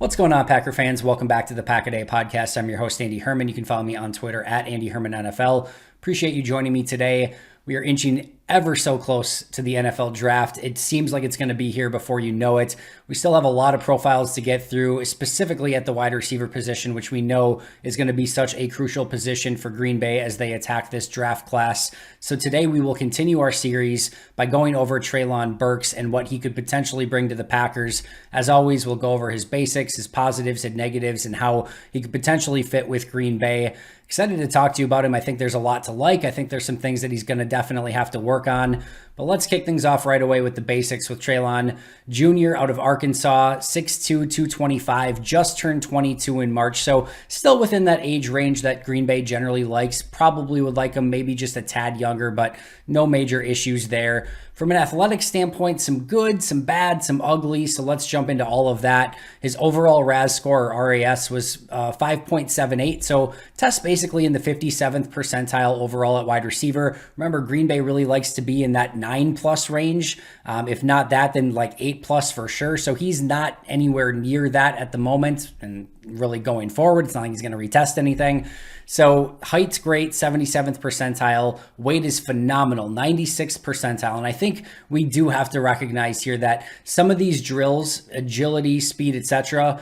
What's going on, Packer fans? Welcome back to the Pack a Day podcast. I'm your host, Andy Herman. You can follow me on Twitter at Andy Herman NFL. Appreciate you joining me today. We are inching ever so close to the NFL draft. It seems like it's going to be here before you know it. We still have a lot of profiles to get through, specifically at the wide receiver position, which we know is going to be such a crucial position for Green Bay as they attack this draft class. So today we will continue our series by going over Treylon Burks and what he could potentially bring to the Packers. As always, we'll go over his basics, his positives and negatives, and how he could potentially fit with Green Bay. Excited to talk to you about him. I think there's a lot to like. I think there's some things that he's going to definitely have to work on. But let's kick things off right away with the basics with Treylon Jr. out of Arkansas, 6'2", 225, just turned 22 in March. So still within that age range that Green Bay generally likes. Probably would like him maybe just a tad younger, but no major issues there. From an athletic standpoint, some good, some bad, some ugly. So let's jump into all of that. His overall RAS score, or RAS, was 5.78. So test basically in the 57th percentile overall at wide receiver. Remember, Green Bay really likes to be in that 9+ range. If not that, then like 8+ for sure. So he's not anywhere near that at the moment. And really going forward, it's not like he's going to retest anything. So height's great, 77th percentile. Weight is phenomenal, 96th percentile. And I think we do have to recognize here that some of these drills, agility, speed, etc.,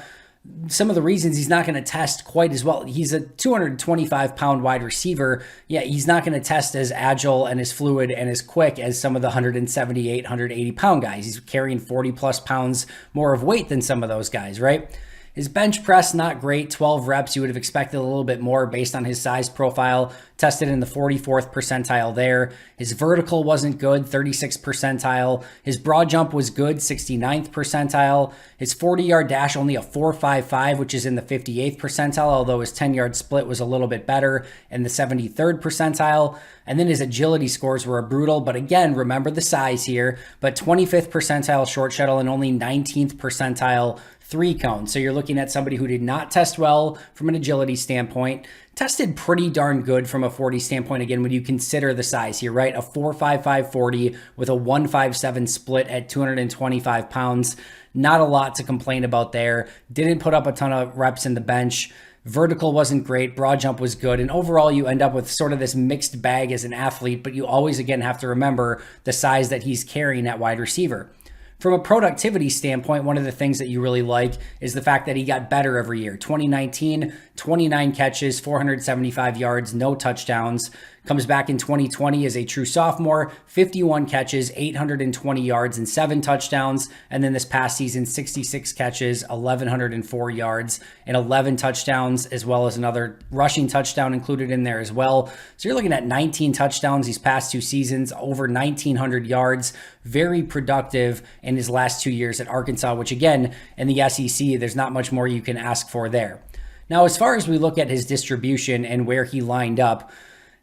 some of the reasons he's not going to test quite as well. He's a 225-pound wide receiver. Yeah, he's not going to test as agile and as fluid and as quick as some of the 178, 180-pound guys. He's carrying 40+ pounds more of weight than some of those guys, right? His bench press, not great, 12 reps. You would have expected a little bit more based on his size profile. Tested in the 44th percentile there. His vertical wasn't good, 36th percentile. His broad jump was good, 69th percentile. His 40-yard dash, only a 4.55, which is in the 58th percentile, although his 10-yard split was a little bit better in the 73rd percentile. And then his agility scores were brutal, but again, remember the size here, but 25th percentile short shuttle and only 19th percentile 3-cone. So you're looking at somebody who did not test well from an agility standpoint, tested pretty darn good from a 40 standpoint, again, when you consider the size here, right? A 4.55 40 with a 1.57 split at 225 pounds. Not a lot to complain about there. Didn't put up a ton of reps in the bench. Vertical wasn't great. Broad jump was good. And overall, you end up with sort of this mixed bag as an athlete, but you always, again, have to remember the size that he's carrying at wide receiver. From a productivity standpoint, one of the things that you really like is the fact that he got better every year. 2019, 29 catches, 475 yards, no touchdowns. Comes back in 2020 as a true sophomore, 51 catches, 820 yards, and 7 touchdowns. And then this past season, 66 catches, 1,104 yards, and 11 touchdowns, as well as another rushing touchdown included in there as well. So you're looking at 19 touchdowns these past 2 seasons, over 1,900 yards. Very productive in his last 2 years at Arkansas, which again, in the SEC, there's not much more you can ask for there. Now, as far as we look at his distribution and where he lined up,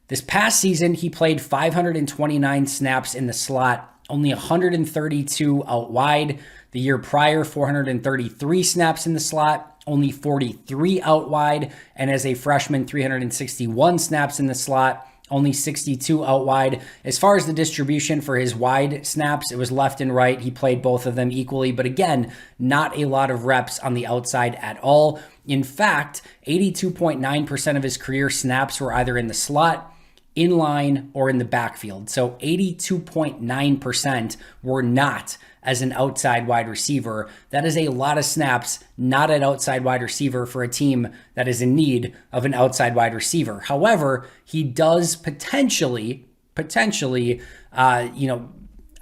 this past season, he played 529 snaps in the slot, only 132 out wide. The year prior, 433 snaps in the slot, only 43 out wide. And as a freshman, 361 snaps in the slot, only 62 out wide. As far as the distribution for his wide snaps, it was left and right. He played both of them equally, but again, not a lot of reps on the outside at all. In fact, 82.9% of his career snaps were either in the slot, in line, or in the backfield. So 82.9% were not as an outside wide receiver. That is a lot of snaps, not at outside wide receiver for a team that is in need of an outside wide receiver. However, he does potentially,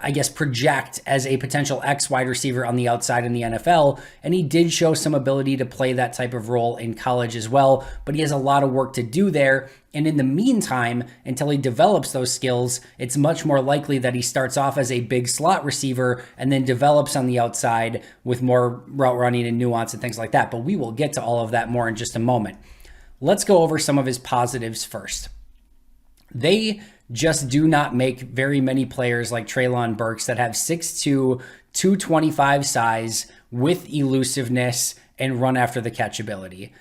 I guess, project as a potential X wide receiver on the outside in the NFL. And he did show some ability to play that type of role in college as well, but he has a lot of work to do there. And in the meantime, until he develops those skills, it's much more likely that he starts off as a big slot receiver and then develops on the outside with more route running and nuance and things like that. But we will get to all of that more in just a moment. Let's go over some of his positives first. They just do not make very many players like Treylon Burks that have 6'2", 225 size with elusiveness and run after the catch ability.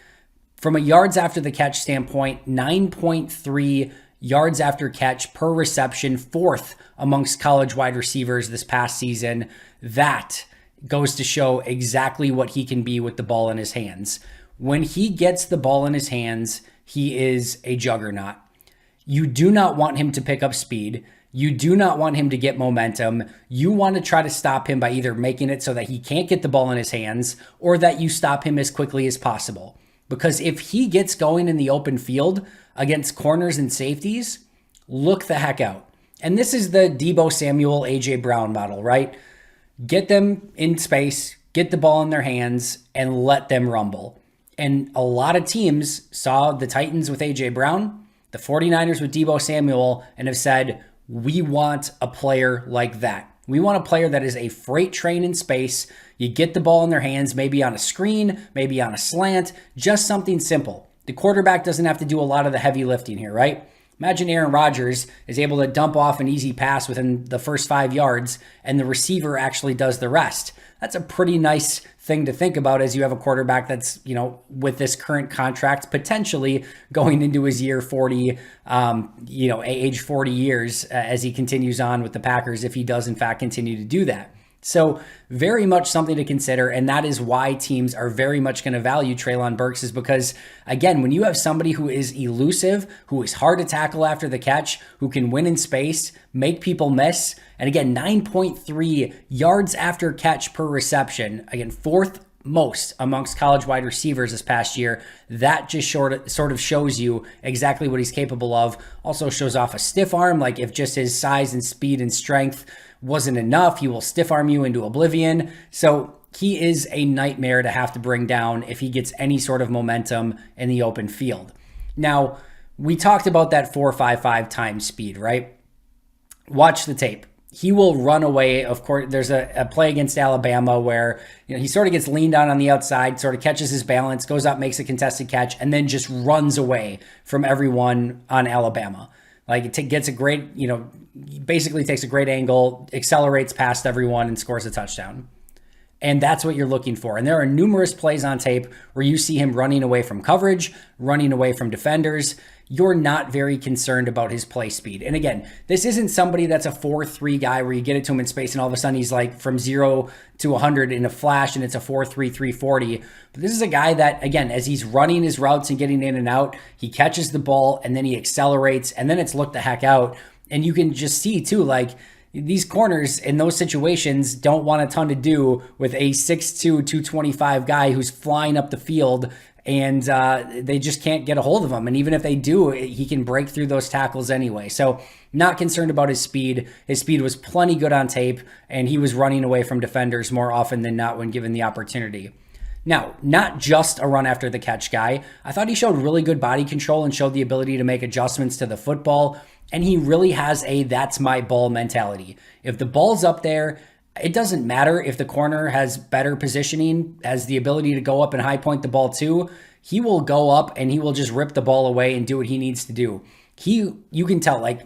From a yards after the catch standpoint, 9.3 yards after catch per reception, 4th amongst college wide receivers this past season. That goes to show exactly what he can be with the ball in his hands. When he gets the ball in his hands, he is a juggernaut. You do not want him to pick up speed. You do not want him to get momentum. You want to try to stop him by either making it so that he can't get the ball in his hands or that you stop him as quickly as possible. Because if he gets going in the open field against corners and safeties, look the heck out. And this is the Deebo Samuel, A.J. Brown model, right? Get them in space, get the ball in their hands, and let them rumble. And a lot of teams saw the Titans with A.J. Brown, the 49ers with Deebo Samuel, and have said, we want a player like that. We want a player that is a freight train in space. You get the ball in their hands, maybe on a screen, maybe on a slant, just something simple. The quarterback doesn't have to do a lot of the heavy lifting here, right? Imagine Aaron Rodgers is able to dump off an easy pass within the first 5 yards, and the receiver actually does the rest. That's a pretty nice thing to think about as you have a quarterback that's, with this current contract, potentially going into his year 40, age 40 years as he continues on with the Packers, if he does in fact continue to do that. So very much something to consider, and that is why teams are very much going to value Treylon Burks, is because, again, when you have somebody who is elusive, who is hard to tackle after the catch, who can win in space, make people miss, and again, 9.3 yards after catch per reception, again, fourth most amongst college wide receivers this past year, that just sort of shows you exactly what he's capable of. Also shows off a stiff arm, like if just his size and speed and strength wasn't enough, he will stiff arm you into oblivion. So he is a nightmare to have to bring down if he gets any sort of momentum in the open field. Now, we talked about that 4.55 time speed, right? Watch the tape. He will run away. Of course, there's a play against Alabama where he sort of gets leaned on the outside, sort of catches his balance, goes up, makes a contested catch, and then just runs away from everyone on Alabama. Like it gets a great, basically takes a great angle, accelerates past everyone, and scores a touchdown. And that's what you're looking for. And there are numerous plays on tape where you see him running away from coverage, running away from defenders. You're not very concerned about his play speed. And again, this isn't somebody that's a 4.3 guy where you get it to him in space and all of a sudden he's like from 0 to 100 in a flash and it's a 4.3, 340. But this is a guy that, again, as he's running his routes and getting in and out, he catches the ball and then he accelerates and then it's look the heck out. And you can just see too, like, these corners in those situations don't want a ton to do with a 6'2", 225 guy who's flying up the field, and they just can't get a hold of him. And even if they do, he can break through those tackles anyway. So not concerned about his speed. His speed was plenty good on tape, and he was running away from defenders more often than not when given the opportunity. Now, not just a run after the catch guy. I thought he showed really good body control and showed the ability to make adjustments to the football. And he really has a that's my ball mentality. If the ball's up there, it doesn't matter if the corner has better positioning, has the ability to go up and high point the ball too. He will go up and he will just rip the ball away and do what he needs to do. You can tell, like,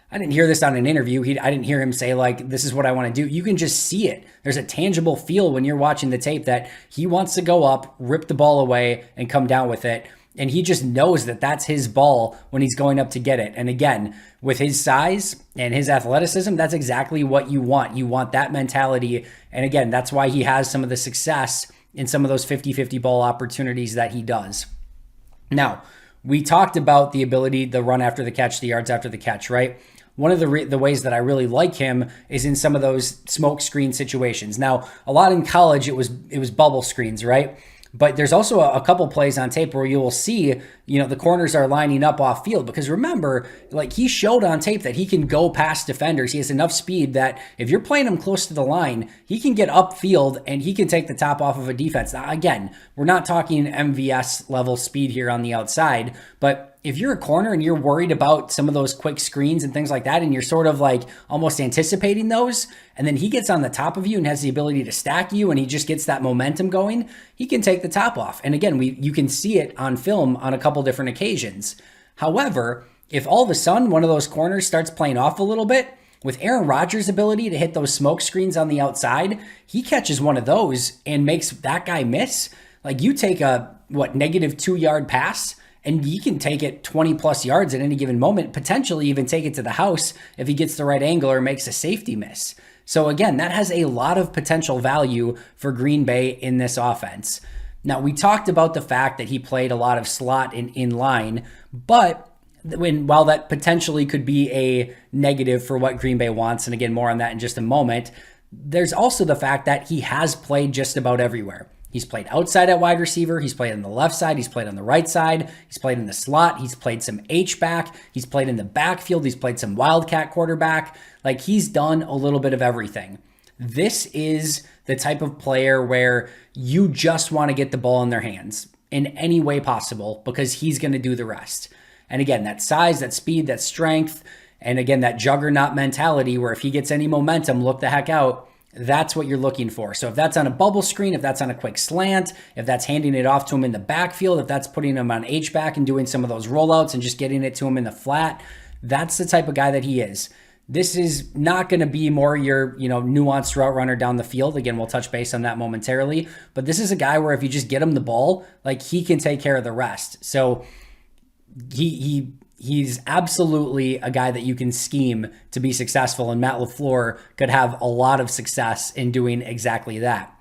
I didn't hear this on an interview. I didn't hear him say, like, this is what I want to do. You can just see it. There's a tangible feel when you're watching the tape that he wants to go up, rip the ball away, and come down with it. And he just knows that that's his ball when he's going up to get it. And again, with his size and his athleticism, that's exactly what you want. You want that mentality. And again, that's why he has some of the success in some of those 50-50 ball opportunities that he does. Now, we talked about the ability, the run after the catch, the yards after the catch, right? One of the ways that I really like him is in some of those smoke screen situations. Now, a lot in college, it was bubble screens, right? But there's also a couple plays on tape where you will see, the corners are lining up off field, because remember, like, he showed on tape that he can go past defenders. He has enough speed that if you're playing him close to the line, he can get upfield and he can take the top off of a defense. Now, again, we're not talking MVS level speed here on the outside, but if you're a corner and you're worried about some of those quick screens and things like that, and you're sort of like almost anticipating those, and then he gets on the top of you and has the ability to stack you, and he just gets that momentum going, he can take the top off. And again, you can see it on film on a couple different occasions. However, if all of a sudden one of those corners starts playing off a little bit, with Aaron Rodgers' ability to hit those smoke screens on the outside, he catches one of those and makes that guy miss. Like, you take a, -2 yard pass, and he can take it 20 plus yards at any given moment, potentially even take it to the house if he gets the right angle or makes a safety miss. So again, that has a lot of potential value for Green Bay in this offense. Now, we talked about the fact that he played a lot of slot and in line, but while that potentially could be a negative for what Green Bay wants, and again, more on that in just a moment, there's also the fact that he has played just about everywhere. He's played outside at wide receiver. He's played on the left side. He's played on the right side. He's played in the slot. He's played some H-back. He's played in the backfield. He's played some wildcat quarterback. Like, he's done a little bit of everything. This is the type of player where you just want to get the ball in their hands in any way possible because he's going to do the rest. And again, that size, that speed, that strength, and again, that juggernaut mentality where if he gets any momentum, look the heck out. That's what you're looking for. So if that's on a bubble screen, if that's on a quick slant, if that's handing it off to him in the backfield, if that's putting him on H-back and doing some of those rollouts and just getting it to him in the flat, that's the type of guy that he is. This is not going to be more your, nuanced route runner down the field. Again, we'll touch base on that momentarily. But this is a guy where if you just get him the ball, like, he can take care of the rest. So he's absolutely a guy that you can scheme to be successful, and Matt LaFleur could have a lot of success in doing exactly that.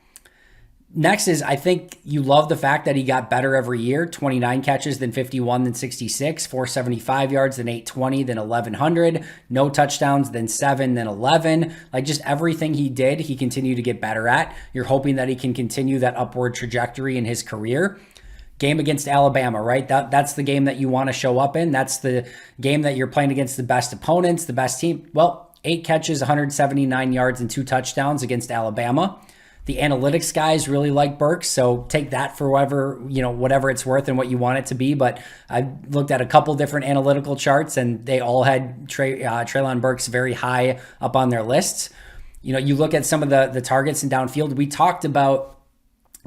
Next is, I think you love the fact that he got better every year. 29 catches, then 51, then 66, 475 yards, then 820, then 1100, no touchdowns, then 7, then 11. Like, just everything he did, he continued to get better at. You're hoping that he can continue that upward trajectory in his career. Game against Alabama, right? That's the game that you want to show up in. That's the game that you're playing against the best opponents, the best team. Well, 8 catches, 179 yards, and 2 touchdowns against Alabama. The analytics guys really like Burks, so take that for whatever it's worth and what you want it to be. But I looked at a couple different analytical charts, and they all had Treylon Burks very high up on their lists. You look at some of the targets and downfield. We talked about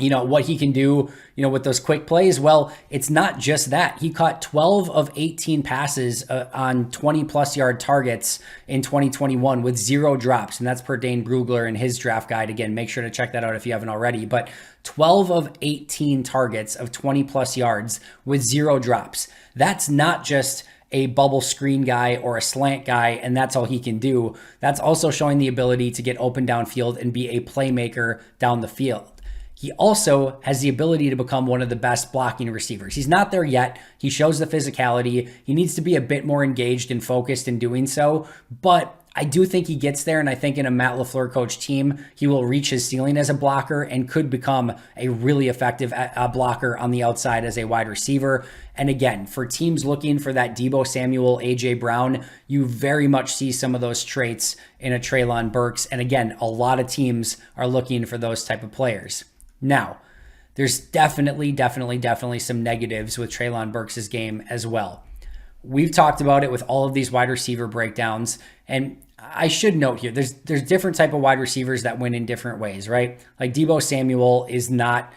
what he can do, with those quick plays. Well, it's not just that. He caught 12 of 18 passes on 20-plus yard targets in 2021 with 0 drops, and that's per Dane Brugler in his draft guide. Again, make sure to check that out if you haven't already. But 12 of 18 targets of 20-plus yards with 0 drops. That's not just a bubble screen guy or a slant guy, and that's all he can do. That's also showing the ability to get open downfield and be a playmaker down the field. He also has the ability to become one of the best blocking receivers. He's not there yet. He shows the physicality. He needs to be a bit more engaged and focused in doing so. But I do think he gets there, and I think in a Matt LaFleur coach team, he will reach his ceiling as a blocker and could become a really effective blocker on the outside as a wide receiver. And again, for teams looking for that Deebo Samuel, A.J. Brown, you very much see some of those traits in a Treylon Burks. And again, a lot of teams are looking for those type of players. Now, there's definitely some negatives with Treylon Burks' game as well. We've talked about it with all of these wide receiver breakdowns, and I should note here, there's different type of wide receivers that win in different ways, right? Like Deebo Samuel is not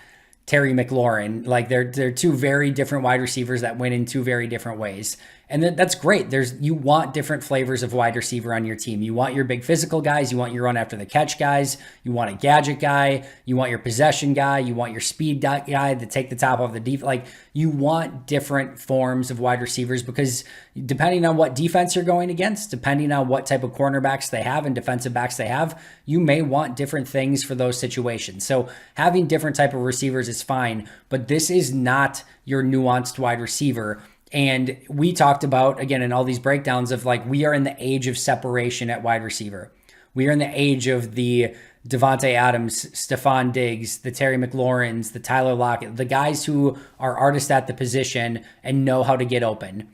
Terry McLaurin. Like they're 2 very different wide receivers that win in 2 very different ways. And that's great. You want different flavors of wide receiver on your team. You want your big physical guys. You want your run after the catch guys. You want a gadget guy. You want your possession guy. You want your speed guy to take the top off the defense. Like, you want different forms of wide receivers because depending on what defense you're going against, depending on what type of cornerbacks they have and defensive backs they have, you may want different things for those situations. So having different type of receivers is fine, but this is not your nuanced wide receiver. And we talked about, again, in all these breakdowns of like, we are in the age of separation at wide receiver. We are in the age of the Devontae Adams, Stephon Diggs, the Terry McLaurins, the Tyler Lockett, the guys who are artists at the position and know how to get open.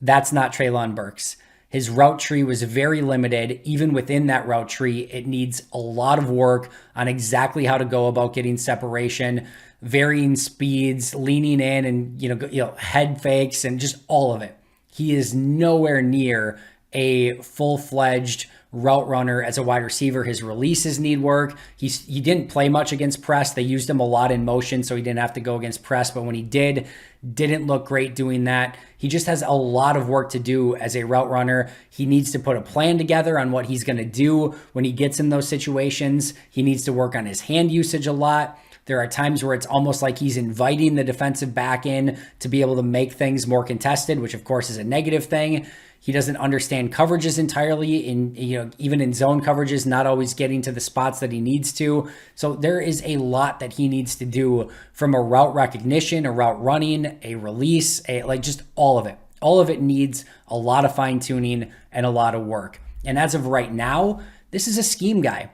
That's not Treylon Burks. His route tree was very limited. Even within that route tree, it needs a lot of work on exactly how to go about getting separation, varying speeds, leaning in, and head fakes, and just all of it. He is nowhere near a full-fledged route runner as a wide receiver. His releases need work. He didn't play much against press. They used him a lot in motion, so he didn't have to go against press. But when he didn't look great doing that. He just has a lot of work to do as a route runner. He needs to put a plan together on what he's going to do when he gets in those situations. He needs to work on his hand usage a lot. There are times where it's almost like he's inviting the defensive back in to be able to make things more contested, which of course is a negative thing. He doesn't understand coverages entirely even in zone coverages, not always getting to the spots that he needs to. So there is a lot that he needs to do from a route recognition, a route running, a release, just all of it. All of it needs a lot of fine tuning and a lot of work. And as of right now, this is a scheme guy.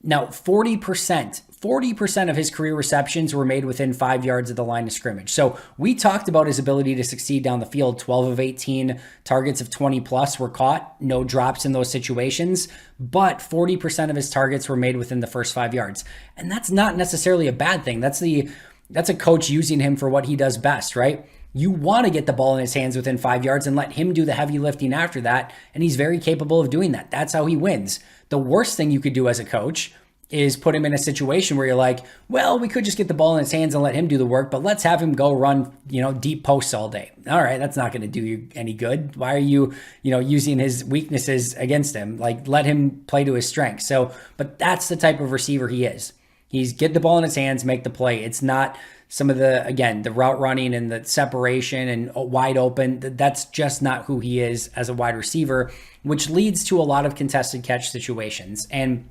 Now, 40% of his career receptions were made within 5 yards of the line of scrimmage. So we talked about his ability to succeed down the field. 12 of 18 targets of 20 plus were caught. No drops in those situations, but 40% of his targets were made within the first 5 yards. And that's not necessarily a bad thing. That's a coach using him for what he does best, right? You want to get the ball in his hands within 5 yards and let him do the heavy lifting after that. And he's very capable of doing that. That's how he wins. The worst thing you could do as a coach is put him in a situation where you're like, well, we could just get the ball in his hands and let him do the work, but let's have him go run, deep posts all day. All right, that's not going to do you any good. Why are you, using his weaknesses against him? Like, let him play to his strengths. But that's the type of receiver he is. He's get the ball in his hands, make the play. It's not some of the route running and the separation and wide open. That's just not who he is as a wide receiver, which leads to a lot of contested catch situations. And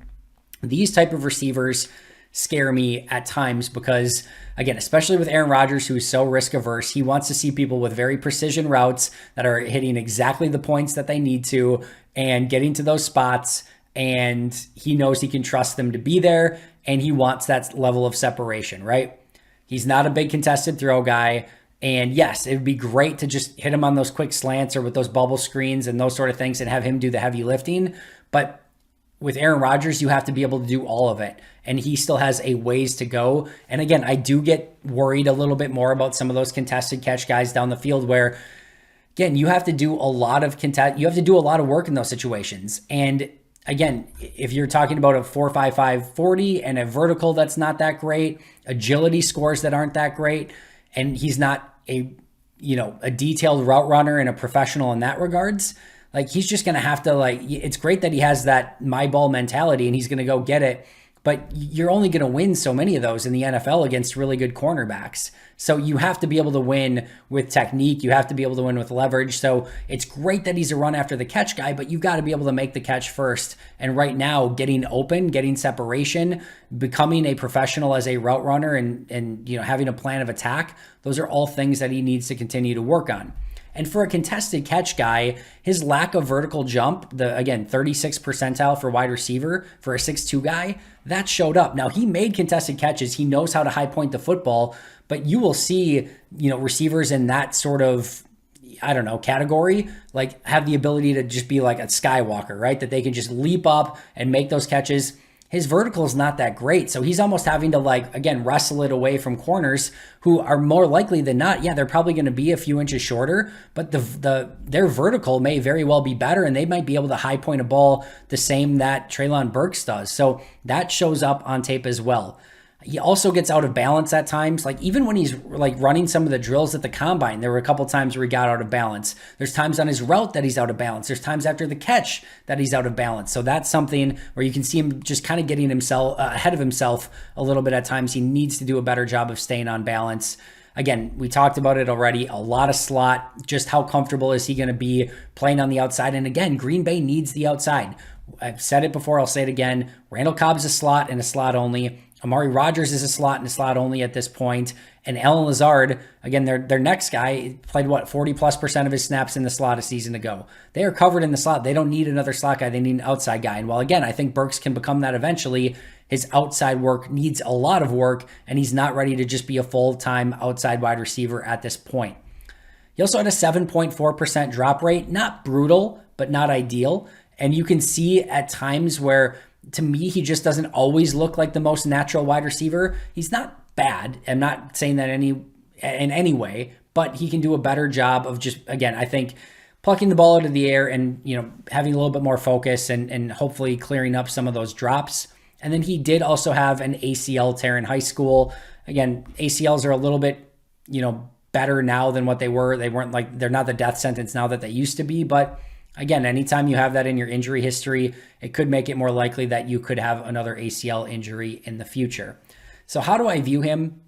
these type of receivers scare me at times because, again, especially with Aaron Rodgers, who is so risk averse, he wants to see people with very precision routes that are hitting exactly the points that they need to and getting to those spots. And he knows he can trust them to be there. And he wants that level of separation, right? He's not a big contested throw guy. And yes, it would be great to just hit him on those quick slants or with those bubble screens and those sort of things and have him do the heavy lifting. But with Aaron Rodgers, you have to be able to do all of it. And he still has a ways to go. And again, I do get worried a little bit more about some of those contested catch guys down the field where, again, you have to do a lot of you have to do a lot of work in those situations. And again, if you're talking about a 4.55 40 and a vertical that's not that great, agility scores that aren't that great, and he's not a detailed route runner and a professional in that regards, like he's just going to have to it's great that he has that my ball mentality and he's going to go get it, but you're only going to win so many of those in the NFL against really good cornerbacks. So you have to be able to win with technique. You have to be able to win with leverage. So it's great that he's a run after the catch guy, but you've got to be able to make the catch first. And right now, getting open, getting separation, becoming a professional as a route runner and having a plan of attack, those are all things that he needs to continue to work on. And for a contested catch guy, his lack of vertical jump, 36th percentile for wide receiver for a 6'2 guy, that showed up. Now, he made contested catches. He knows how to high point the football, but you will see, receivers in that sort of, category, have the ability to just be like a Skywalker, right? That they can just leap up and make those catches. His vertical is not that great. So he's almost having to wrestle it away from corners who are more likely than not. Yeah, they're probably going to be a few inches shorter, but their vertical may very well be better and they might be able to high point a ball the same that Treylon Burks does. So that shows up on tape as well. He also gets out of balance at times. Even when he's running some of the drills at the combine, there were a couple times where he got out of balance. There's times on his route that he's out of balance. There's times after the catch that he's out of balance. So that's something where you can see him just kind of getting himself ahead of himself a little bit at times. He needs to do a better job of staying on balance. Again, we talked about it already. A lot of slot. Just how comfortable is he going to be playing on the outside? And again, Green Bay needs the outside. I've said it before. I'll say it again. Randall Cobb's a slot and a slot only. Amari Rodgers is a slot and a slot only at this point. And Allen Lazard, again, their next guy, played 40+% of his snaps in the slot a season ago. They are covered in the slot. They don't need another slot guy. They need an outside guy. And while, again, I think Burks can become that eventually, his outside work needs a lot of work, and he's not ready to just be a full-time outside wide receiver at this point. He also had a 7.4% drop rate. Not brutal, but not ideal. And you can see at times where, to me, he just doesn't always look like the most natural wide receiver. He's not bad. I'm not saying that in any way, but he can do a better job of just, again, I think plucking the ball out of the air and, having a little bit more focus and hopefully clearing up some of those drops. And then he did also have an ACL tear in high school. Again, ACLs are a little bit, better now than what they were. They're not the death sentence now that they used to be, but again, anytime you have that in your injury history, it could make it more likely that you could have another ACL injury in the future. So how do I view him?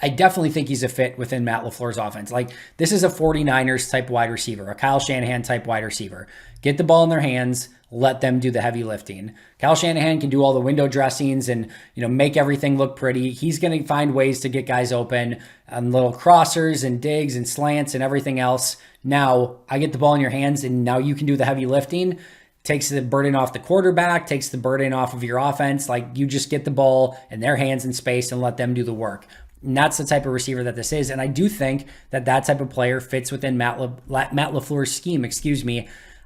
I definitely think he's a fit within Matt LaFleur's offense. Like, this is a 49ers type wide receiver, a Kyle Shanahan type wide receiver. Get the ball in their hands, let them do the heavy lifting. Kyle Shanahan can do all the window dressings and, make everything look pretty. He's going to find ways to get guys open on little crossers and digs and slants and everything else. Now, I get the ball in your hands and now you can do the heavy lifting. Takes the burden off the quarterback, takes the burden off of your offense. Like, you just get the ball in their hands in space and let them do the work. And that's the type of receiver that this is. And I do think that type of player fits within Matt LaFleur's scheme.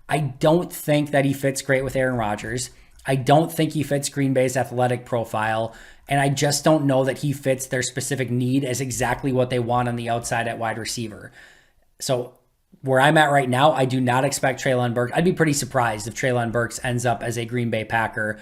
I don't think that he fits great with Aaron Rodgers. I don't think he fits Green Bay's athletic profile. And I just don't know that he fits their specific need as exactly what they want on the outside at wide receiver. So where I'm at right now, I do not expect Treylon Burks. I'd be pretty surprised if Treylon Burks ends up as a Green Bay Packer.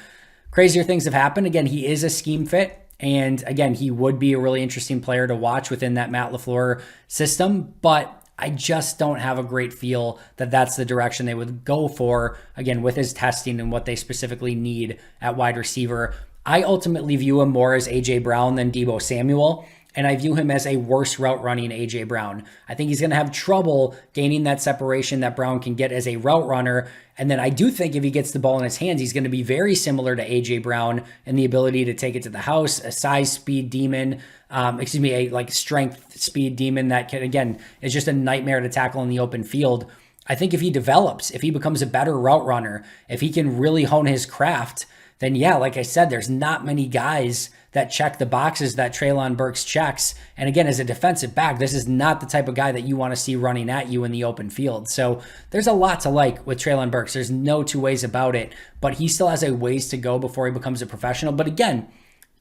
Crazier things have happened. Again, he is a scheme fit. And again, he would be a really interesting player to watch within that Matt LaFleur system, but I just don't have a great feel that that's the direction they would go for, again, with his testing and what they specifically need at wide receiver. I ultimately view him more as A.J. Brown than Deebo Samuel, and I view him as a worse route running A.J. Brown. I think he's going to have trouble gaining that separation that Brown can get as a route runner. And then I do think if he gets the ball in his hands, he's going to be very similar to A.J. Brown in the ability to take it to the house, a size speed demon, a strength speed demon that can, again, is just a nightmare to tackle in the open field. I think if he develops, if he becomes a better route runner, if he can really hone his craft, then yeah, like I said, there's not many guys that check the boxes that Treylon Burks checks. And again, as a defensive back, this is not the type of guy that you want to see running at you in the open field. So there's a lot to like with Treylon Burks. There's no two ways about it, but he still has a ways to go before he becomes a professional. But again,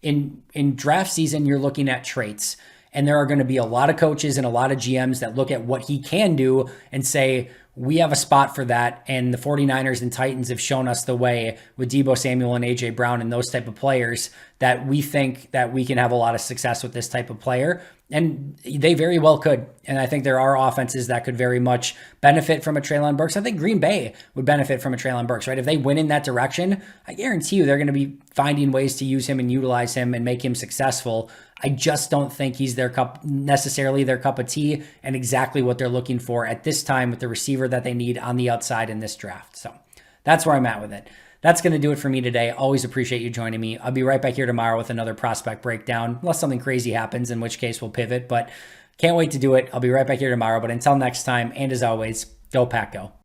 in draft season, you're looking at traits. And there are going to be a lot of coaches and a lot of GMs that look at what he can do and say, we have a spot for that. And the 49ers and Titans have shown us the way with Deebo Samuel and A.J. Brown and those type of players that we think that we can have a lot of success with this type of player. And they very well could. And I think there are offenses that could very much benefit from a Treylon Burks. I think Green Bay would benefit from a Treylon Burks, right? If they win in that direction, I guarantee you they're going to be finding ways to use him and utilize him and make him successful. I just don't think he's necessarily their cup of tea and exactly what they're looking for at this time with the receiver that they need on the outside in this draft. So that's where I'm at with it. That's going to do it for me today. Always appreciate you joining me. I'll be right back here tomorrow with another prospect breakdown, unless something crazy happens, in which case we'll pivot, but can't wait to do it. I'll be right back here tomorrow. But until next time, and as always, go Pack Go.